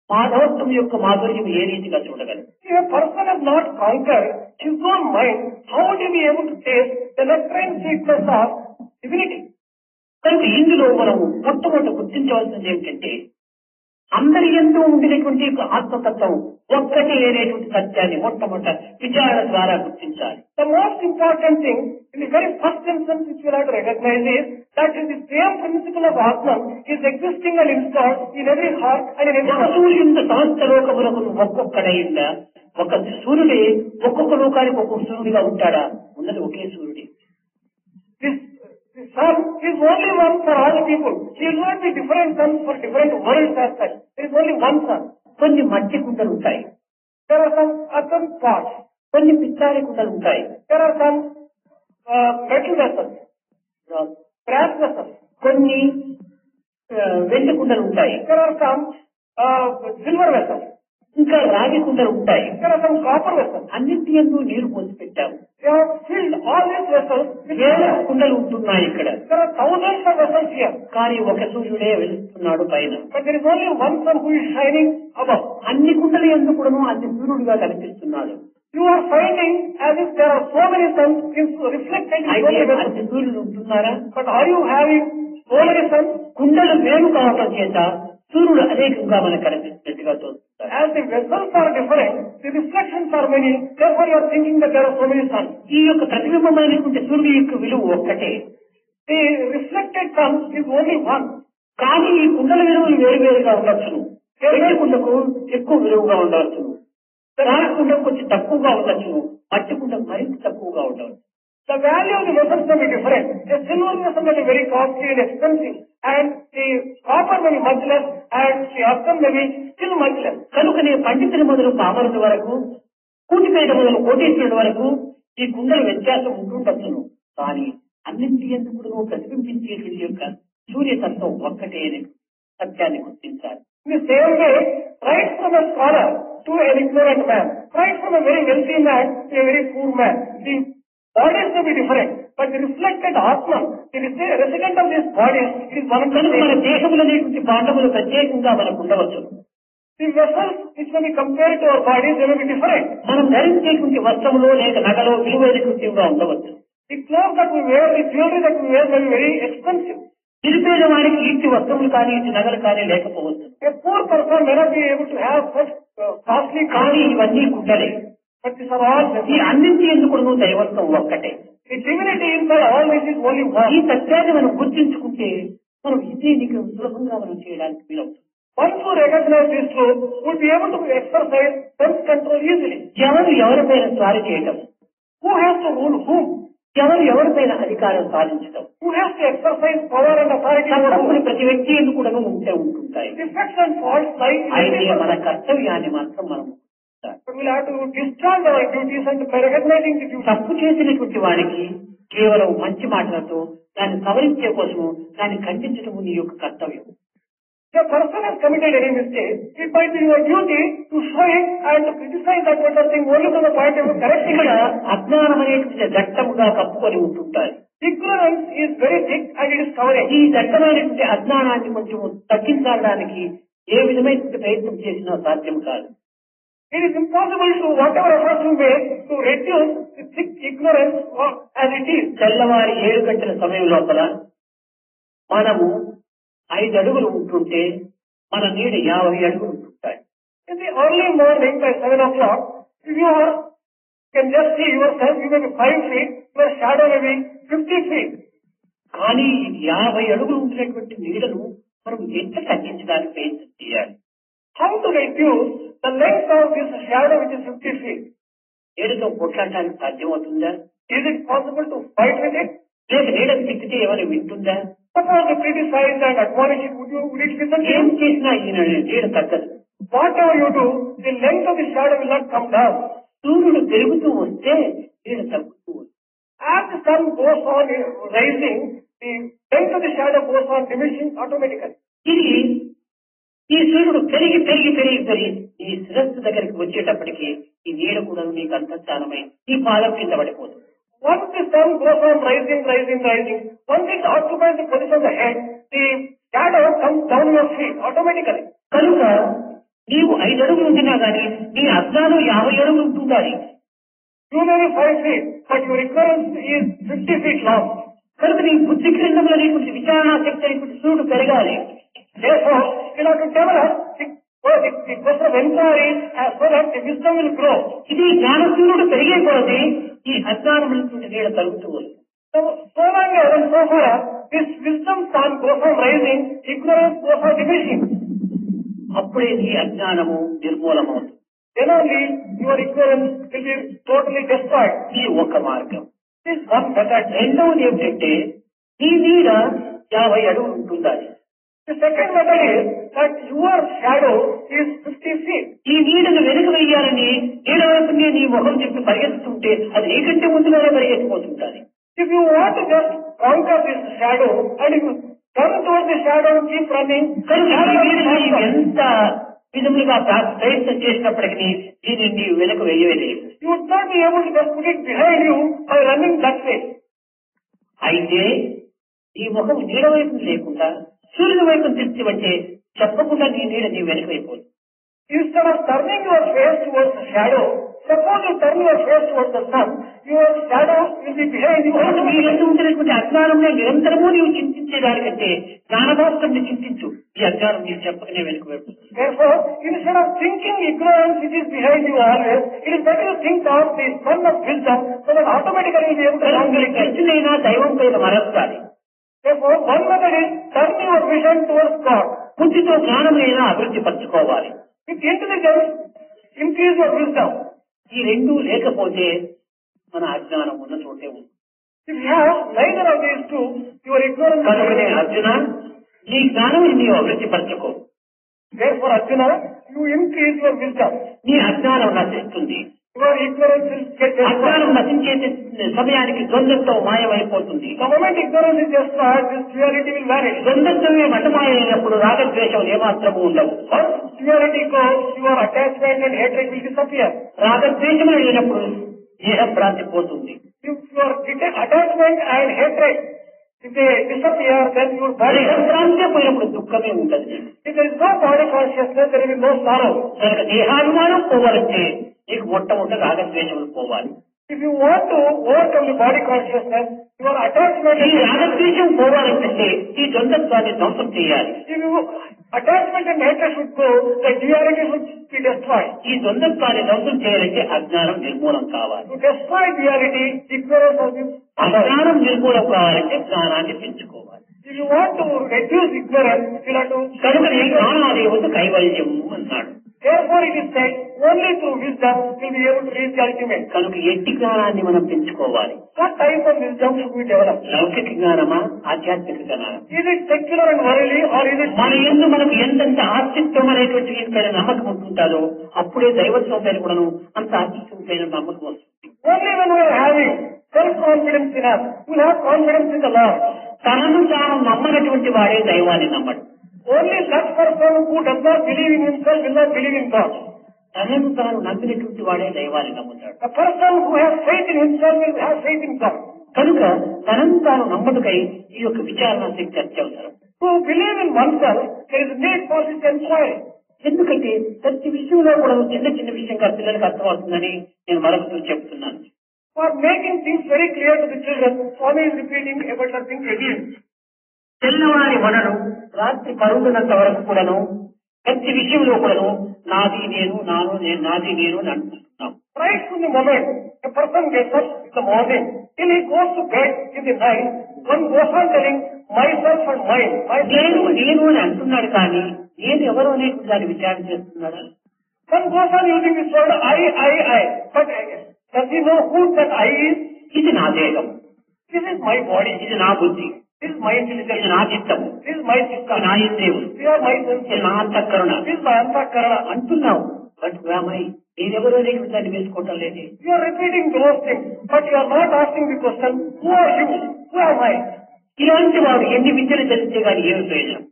మాధవత్వం యొక్క మాధుర్యం ఏ రీతిగా చూడగలరు? If a person has not conquered his own mind, how would he be able to taste the nectarine sweetness of divinity? కనుక ఇందులో మనము మొట్టమొదటి గుర్తించవలసింది ఏమిటంటే, అందరి యందు ఉండినటువంటి ఆత్మతత్వం ఒక్కటి అనేటువంటి సత్యాన్ని మొట్టమొదట విచారణ ద్వారా గుర్తించాలి. The most important thing in the very first instance which you have to recognize is that the same principle of Atman is existing and installed in every heart and in every person. సూర్యుడు సమస్త లోకములకు ఒక్కొక్కడైందా? ఒక సూర్యుడే ఒక్కొక్క లోకానికి ఒక్కొక్క సూర్యుడిగా ఉంటాడా? ఉన్నది ఒకే సూర్యుడే. The sun is only one for all the people. He will not be different suns for different worlds as such. There is only one sun. కొన్ని మట్టి కుండలు ఉంటాయి, There are some earthen pots. కొన్ని పిత్తారి కుండలు ఉంటాయి, There are some metal vessels, brass vessels. కొన్ని వెండి కుండలు ఉంటాయి, There are some silver vessels. ఇంకా రాగి కుండలు ఉంటాయి. There are some copper vessels. అన్నింటి యందు నీరు పోసి పెట్టాము. They have filled all these vessels with వేల water. కుండలు ఉంటున్నాయి ఇక్కడ, There are thousands of vessels here. కానీ ఒక సూర్యుడే వెలుస్తున్నాడు పైన. But there is only one sun who is shining above. అన్ని కుండల యందు కూడాను అన్ని సూర్యుడిగా కనిపిస్తున్నాడు. You are finding as if there are so many suns reflected in so అయితే many vessels. అన్ని సూర్యులు ఉంటున్నారా? But are you having so many suns? కుండలు వేరు కావటం చేత సూర్యుడు అనేకంగా మనకు కనిపిస్తున్నట్టుగా తోస్తుంది. As the vessels are different, the reflections are many. Therefore, you are thinking that there are so many suns. ఈ యొక్క ప్రతిబింబమైనటువంటి సూర్యుడి యొక్క విలువ ఒక్కటే, The reflected sun is only one. కానీ ఈ కుండల విలువలు వేరువేరుగా ఉండొచ్చును. వెండి కుండకు ఎక్కువ విలువగా ఉండవచ్చును, రాగి కుండకు కొంచెం తక్కువగా ఉండొచ్చును, మట్టి కుండకు మరింత తక్కువగా ఉండవచ్చు. The value of the vessels may be different. A silver vessel may be very costly and expensive, and the copper may be much less, and the earthen may be still much less. కనుకనే పండితుల మొదలు పామరుల వరకు, కూటిపేట మొదలు కోటీశ్వరుడు వరకు ఈ కుండల వ్యత్యాసం ఉంటుండొచ్చును, కానీ అన్నింటి ఎందుకు ప్రతిబింబించేటువంటి యొక్క సూర్యతత్వం ఒక్కటే అనే సత్యాన్ని గుర్తించాలి. In the same way, right from a scholar to an ignorant man, right from a very wealthy man to a very poor man. The bodies may be different, but the reflected Atman, the resident of this body is one and the కనుక మన same. దేహములు అనేటువంటి పాఠములు ప్రత్యేకంగా మనకు ఉండవచ్చు. The vessels which may be compared to our bodies, they may be different. మనం ధరించేటువంటి వస్త్రములో లేక నగలో విలువైనటువంటివిగా ఉండవచ్చు. The clothes that we wear, the jewelry that we wear may be very expensive. నిరుపేద వారికి ఇట్టి వస్త్రములు కానీ ఇట్టి నగలు కానీ లేకపోవచ్చు. A poor person may not be able to have such costly కానీ clothes, ఇవన్నీ గుడ్డలే. but these are all ఈ vessels. అన్నింటి ఎందుకు దైవత్వం ఒక్కటే. The divinity inside all this is only one. ఈ సత్యాన్ని మనం గుర్తించుకుంటే మనం ఇది నీకు సులభంగా మనం చేయడానికి వీలవుతుంది. Once who recognize this truth would be able to exercise self-control easily. ఎవరు ఎవరిపైన స్వారీ చేయటం, Who has to rule whom? ఎవరు ఎవరిపైన అధికారం సాధించడం, Who has to exercise power and authority over తప్పులు whom? ప్రతి వ్యక్తి ఎందుకు కూడా ఉంటుంటాయి. Defects and faults lie in అయితే every మన person. కర్తవ్యాన్ని మాత్రం మనం But we'll have to discharge our duties and by recognizing the duties. తప్పు చేసినటువంటి వారికి కేవలం మంచి మాటలతో దాన్ని సవరించే కోసము దాన్ని ఖండించడము నీ యొక్క కర్తవ్యం. If a person has committed any mistake, it might be your duty to show it and to criticize that particular thing only from the point of view of correcting ఇక్కడ it. అజ్ఞానం అనేటువంటి దట్టముగా కప్పుకొని ఉంటుంటాయి. Ignorance is very thick and it is covering. ఈ దట్టమైనటువంటి అజ్ఞానాన్ని కొంచెం తగ్గించడానికి ఏ విధమైనటువంటి ప్రయత్నం చేసినా సాధ్యం కాదు. It is impossible to whatever efforts you make to reduce the thick ignorance as it is. తెల్లవారి 7 గంటల సమయం లోపల మనము 5 అడుగులు ఉంటుంటే మన నీడ 50 అడుగులు ఉంటుంటాయి. In the early morning by 7 o'clock, if you can just see yourself, you may be 5 feet, your shadow may be 50 feet. కానీ ఈ 50 అడుగులు ఉంటున్నటువంటి నీడను మనం ఎంత తగ్గించడానికి ప్రయత్నం చేయాలి. How to reduce the length of this shadow which is 50 feet? నీడతో కొట్లాడటానికి సాధ్యమవుతుందా? Is it possible to fight with it? లేక నీడను తిక్కితే ఏమైనా వింటుందా? Suppose you criticize and admonish it, would it listen to ఏం you? చేసినా ఈ నీడ తగ్గదు. Whatever you do, the length of the shadow will not come down. సూర్యుడు పెరుగుతూ వస్తే నీడ తగ్గుతూ వస్తుంది. As the sun goes on rising, the length of the shadow goes on diminishing automatically. ఇది ఈ సూర్యుడు పెరిగి పెరిగి పెరిగి పెరిగి ఈ శిరస్సు దగ్గరికి వచ్చేటప్పటికి ఈ నీడ కూడా నీకు అంతర్ధానమై ఈ పాదం కింద పడిపోతుంది. Once the sun goes on rising, once it occupies the position of the head, the shadow comes down your feet automatically. కనుక నీవు 5 అడుగులు ఉంటున్నా గానీ నీ అజ్ఞానం 50 అడుగులు ఉంటుండాలి. You may be 5 feet, but your ignorance is 50 feet long. కనుక నీ బుద్ధి క్రిందములు అనేటువంటి విచారణ శక్తి అనేటువంటి సూర్యుడు పెరగాలి. Therefore, you have to develop the question of inquiry so that the wisdom will grow. ఇది జ్ఞానసూర్యుడు పెరిగే కొలది ఈ అజ్ఞానమైనటువంటి నీడ తగ్గుతూ వస్తుంది. So long and so far, this wisdom sun goes on rising, ignorance goes on diminishing. అప్పుడే నీ అజ్ఞానము నిర్మూలమవుతుంది. Then only your ignorance will be totally destroyed. ఇది ఒక మార్గం. This is one method. రెండవది ఏమిటంటే ఈ నీడ 50 అడుగులు ఉంటుండాలి. The second method is that your shadow is 50 feet. ఈ నీడను వెనుక వెయ్యాలని నీడ వైపునే నీ ముఖం చెప్పి పరిగెత్తుతుంటే అది నీకంటే ముందుగానే పరిగెత్తిపోతుంటాలి. If you want to just conquer this shadow and if you come towards the shadow and keep running, కనుక ఈ నీడను నీవు ఎంత విధములుగా ప్రయత్నం చేసినప్పటికీ దీనిని నీవు వెనుక వెయ్యలేదు. you would not be able to just put it behind you by running that way. అయితే ఈ ముఖం నీడ వైపు లేకుండా సూర్యుని వైపు తిరిగివంటే చెప్పకుండా నీ నీడ నీ వెనుక అయిపోతుంది. Instead of turning your face towards the shadow, suppose you turn your face towards the sun, your shadow will be behind you. కనుక నీ ఎందు ఉంటున్నటువంటి అజ్ఞానంలో నిరంతరము నీవు చింతించేదానికంటే జ్ఞానభాస్కరుని చింతించు. ఈ అజ్ఞానం నీకు చెప్పకనే వెనుక వైపు. Therefore, instead of thinking ignorance which is behind you always, it is better to think of the sun of wisdom so that automatically you will be able to conquer it. కృష్ణునైనా దైవం పైన మరచాలి. Therefore, one method is turn your vision towards God. బుద్ధితో జ్ఞానమైనా అభివృద్ధి పరచుకోవాలి. With intelligence, increase your wisdom. ఈ రెండూ లేకపోతే మన అజ్ఞానం ఉన్న చోటే ఉంది. If you have neither of these two, your ignorance కనుకనే will. అర్జున నీ జ్ఞానం నీవు అభివృద్ధి పరచుకో. Therefore, Arjuna, you increase your wisdom. నీ అజ్ఞానం నశిస్తుంది. your ignorance will get అజ్ఞానం destroyed. నశించే సమయానికి ద్వంద్వంతో మాయమైపోతుంది. The moment ignorance is destroyed, this duality will vanish. ద్వంద్వమే మతమాయమైనప్పుడు రాగద్వేషం ఏమాత్రము ఉండవు. Once duality goes, your attachment and hatred will disappear. రాగద్వేషములు లేనప్పుడు దేహభ్రాంతి పోతుంది. If your attachment and hatred, if they disappear, then your body. దేహభ్రాంతి పోయినప్పుడు దుఃఖమే ఉండదు. If there is no body consciousness, there will be no sorrow. కనుక దేహాభిమానం పోవాలంటే నీకు మొట్టమొదటి రాగద్వేషములు పోవాలి. If you want to overcome the body consciousness, your attachment ఈ రాగద్వేషం పోవాలంటే ఈ ద్వంద్వత్వాన్ని ధ్వంసం చేయాలి. if you attachment and hatred should go, the duality should be destroyed. ఈ ద్వంద్వత్వాన్ని ధ్వంసం చేయాలంటే అజ్ఞానం నిర్మూలం కావాలి. To destroy duality, ignorance of this. అజ్ఞానం నిర్మూలం కావాలంటే జ్ఞానాన్ని పెంచుకోవాలి. If you want to reduce ignorance, you have to. కనుక ఈ జ్ఞానాదేవత కైవల్యం అన్నాడు. Therefore, it is said only through wisdom will be able to reach the ultimate. కనుక ఎట్టి జ్ఞానాన్ని మనం పెంచుకోవాలి. What type of wisdom should we develop? లౌకిక జ్ఞానమా, ఆధ్యాత్మిక జ్ఞానం? Is it secular and worldly, or is it? మన యందు మనకు ఎంతంత ఆస్తిత్వం అనేటువంటి పైన నమ్మకం ఉంటుంటాదో అప్పుడే దైవత్వం పైన కూడాను అంత ఆస్తిత్వం పైన నమ్మకం వస్తుంది. Only when we are having self-confidence in us, we have confidence in the Lord. తనను తాను నమ్మనటువంటి వాడే దైవాన్ని నమ్మడు. Only that person who does not believe in himself will not believe in God. తనను తాను నమ్మినటువంటి వాడే దైవాన్ని నమ్ముతాడు. The person who has faith in himself will have faith in God. కనుక తనను తాను నమ్మటకై ఈ యొక్క విచారణ శక్తి అత్యవసరం. To believe in oneself, there is need for this inquiry. ఎందుకంటే ప్రతి విషయంలో కూడా చిన్న చిన్న విషయంగా పిల్లలకు అర్థమవుతుందని నేను మరొకరు చెప్తున్నాను. For making things very clear to the children, Swami is repeating about the thing again. తెల్లవారి వనరు రాత్రి పరుగునంత వరకు కూడాను ప్రతి విషయంలో కూడాను నాది నేను నాను నేను నాది నేను అని అనుకుంటున్నాం. Right from the moment a person gets up in the morning till he goes to bed in the night, one goes on telling myself and mine. నేను నేను అని అంటున్నాడు కానీ నేను ఎవరు అనేటువంటి దాన్ని విచారణ చేస్తున్నాడు. One goes on using this word I. But does he know who that I is? ఇది నా దేహం, This is my body. ఇది నా బుద్ధి, This is my intelligence. ఇది నా చిత్తము, This is my system. నా ఇంద్రియములు, These are my ఇది senses. నా అంతఃకరణ This is my antakarana. అంటున్నావు. బట్ రామై నేనెవరు అనేటువంటి దాన్ని వేసుకోవటం లేదు. You are repeating those things, but you are not asking the question, who are you? Who am I? ఇలాంటి వాడు ఎన్ని విద్యలు తెలిస్తే కానీ ఏమి ప్రయోజనం?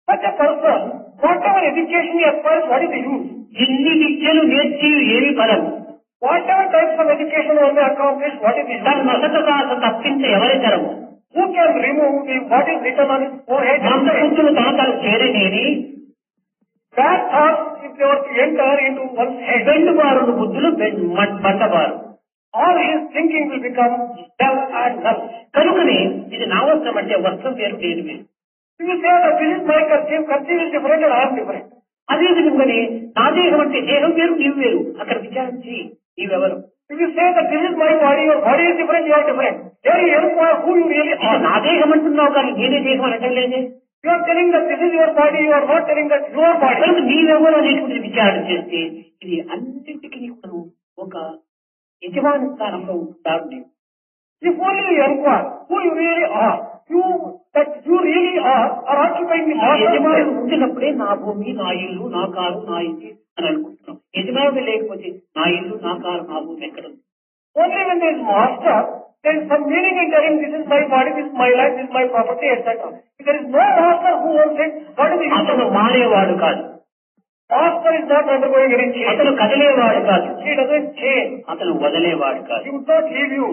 Such a person, whatever education he acquires, what is the use? ఎన్ని విద్యలు నేర్చి ఏమి ఫలం? Whatever types of education one may accomplish, what is the తన use? నసతగా తప్పించే ఎవరి తరము? Who can remove what is written on his forehead? మందపుత్రులు తనతలు చేరనేని Bad thoughts, if they were to enter into one's head, బెండుబారుడు బుద్ధులు బండబారు. all his thinking will become dull and null. కనుకనే ఇది నా వస్త్రం అంటే వస్త్రం వేరు నేను వేరు. If you say that this is my kerchief is different and I am different. అదే విధంగానే నా దేహం అంటే దేహం వేరు నీవు వేరు. అక్కడ విచారించి నీవెవరు? If you say that this is my body, your body is different, you are different. There you inquire who you really ఇది are. నా దేహం అంటున్నావు కానీ నేనే దేహం అనటం లేదే. You are telling that this is your body, you are not telling that your body. కనుక నీవెవరు అనేటువంటి విచారణ చేస్తే ఇది అన్నింటికి నీకు ఒక యజమాని స్థానంలో ఉంటాడు. నీవు If only you inquire who you really are, that you really are occupying the ఆ master యజమానుడు place. ఉంచినప్పుడే నా భూమి నా ఇల్లు నా కారు నా ఇది అని అనుకుంటున్నాం. యజమానుడు లేకపోతే నా ఇల్లు నా కారు నా భూమి ఎక్కడ ఉంది? Only when there is master, there is some meaning in telling this is my body, this is my life, this is my property, etc. If there is no master who owns it, what is the use of అతను it? మారేవాడు కాదు, Master is not undergoing any change. అతను కదిలేవాడు కాదు, He doesn't change. అతను వదిలేవాడు కాదు. He would not leave you.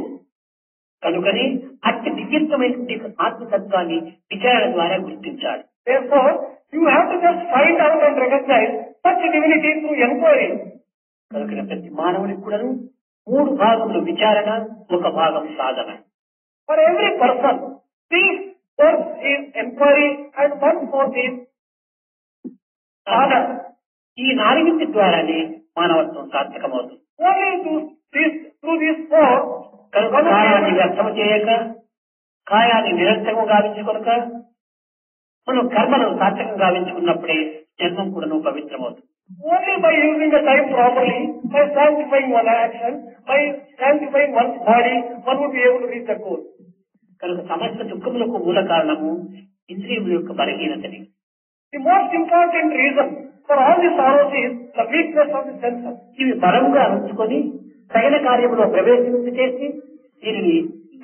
కనుకని అతి దివ్యత్వమైనటువంటి ఆత్మతత్వాన్ని విచారణ ద్వారా గుర్తించాడు. Therefore, you have to just find out and recognize such divinity through inquiry. కనుక ప్రతి మానవునికి కూడాను 3 భాగములు విచారణ, 1 భాగం సాధన. For every person, 3/4 is inquiry and 1/4 is sadhana. ఈ 4 ద్వారానే మానవత్వం సార్థకమవుతుంది. Only through these 4, కనుక కాయాన్ని వ్యర్థము చేయక, కాయాన్ని నిరర్థకం గావించుకొనక, మనం కర్మలను సార్థకం గావించుకున్నప్పుడే జన్మం కూడాను పవిత్రమవుతుంది. only by using the time properly, by sanctifying one action, by sanctifying one's body, one would be able to reach the goal. కనుక సమస్త దుఃఖములకు మూల కారణము ఇంద్రియముల యొక్క బలహీనతని. The most important reason for all the sorrows is the weakness of the senses. ఇవి బలముగా ఉంచుకొని తగిన కార్యంలో ప్రవేశించి చేసి దీనిని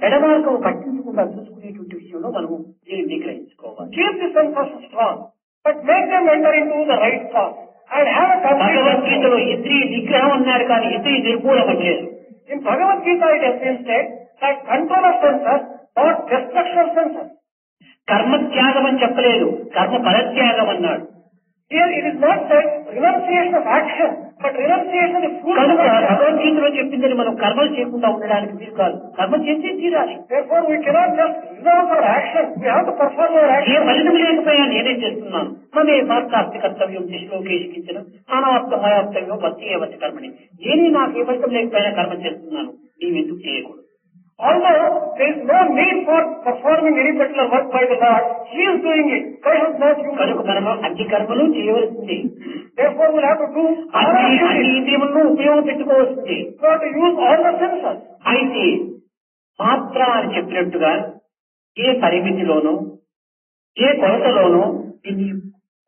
ఎడమార్గం పట్టించకుండా చూసుకునేటువంటి విషయంలో మనము దీన్ని నిగ్రహించుకోవాలి. Keep the senses strong, but make them enter into the right path and have a complete. భగవద్గీతలో ఇంద్రియ నిగ్రహం అన్నారు కానీ ఇంద్రియ నిర్మూలనం లేదు. In Bhagavad Gita it has been said that control of senses, not destruction of senses. కర్మ త్యాగం అని చెప్పలేదు, కర్మ ఫలత్యాగం అన్నాడు. Here it is not said renunciation of action, but renunciation of fruit of కనుక action. భగవద్గీతలో చెప్పిందని మనం కర్మలు చేయకుండా ఉండడానికి వీలు కాదు, కర్మ చేసి తీరాలి. Therefore we cannot just renounce our action, we have to perform our A action. ఫలితం లేకపోయినా నేనేం చేస్తున్నాను, మమే మార్గాస్తి కర్తవ్యం శ్లోకేషించిన మానవాప్త మయాప్తవ్యం భక్తి ఏవతి కర్మని. నేనే నాకు ఏ ఫలితం లేకపోయినా కర్మ చేస్తున్నాను, నీవెందుకు చేయకూడదు. Although there is no need for performing any particular work by the Lord, He is doing it. Why has not you? కనుక మనము అన్ని కర్మలు చేయవలసింది. Therefore we will have to do all our అన్ని duties. ఇంద్రియములను ఉపయోగం పెట్టుకోవాల్సింది. We have to use all the senses. అయితే మాత్ర అని చెప్పినట్టుగా ఏ పరిమితిలోనూ ఏ కొలతలోనూ దీన్ని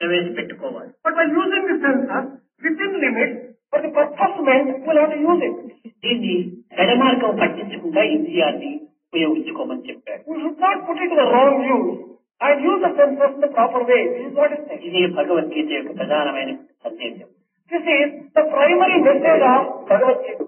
ప్రవేశపెట్టుకోవాలి. But by using the senses within limits, for the purpose meant, we will have to use it. దీన్ని ఎడమార్గం పట్టించకుండా ఇంద్రియాన్ని ఉపయోగించుకోమని చెప్పారు. We should not put it to the wrong use and use the senses in the proper way. This is what is said. ఇదే భగవద్గీత యొక్క ప్రధానమైన సందేశం. This is the primary message of Bhagavad Gita.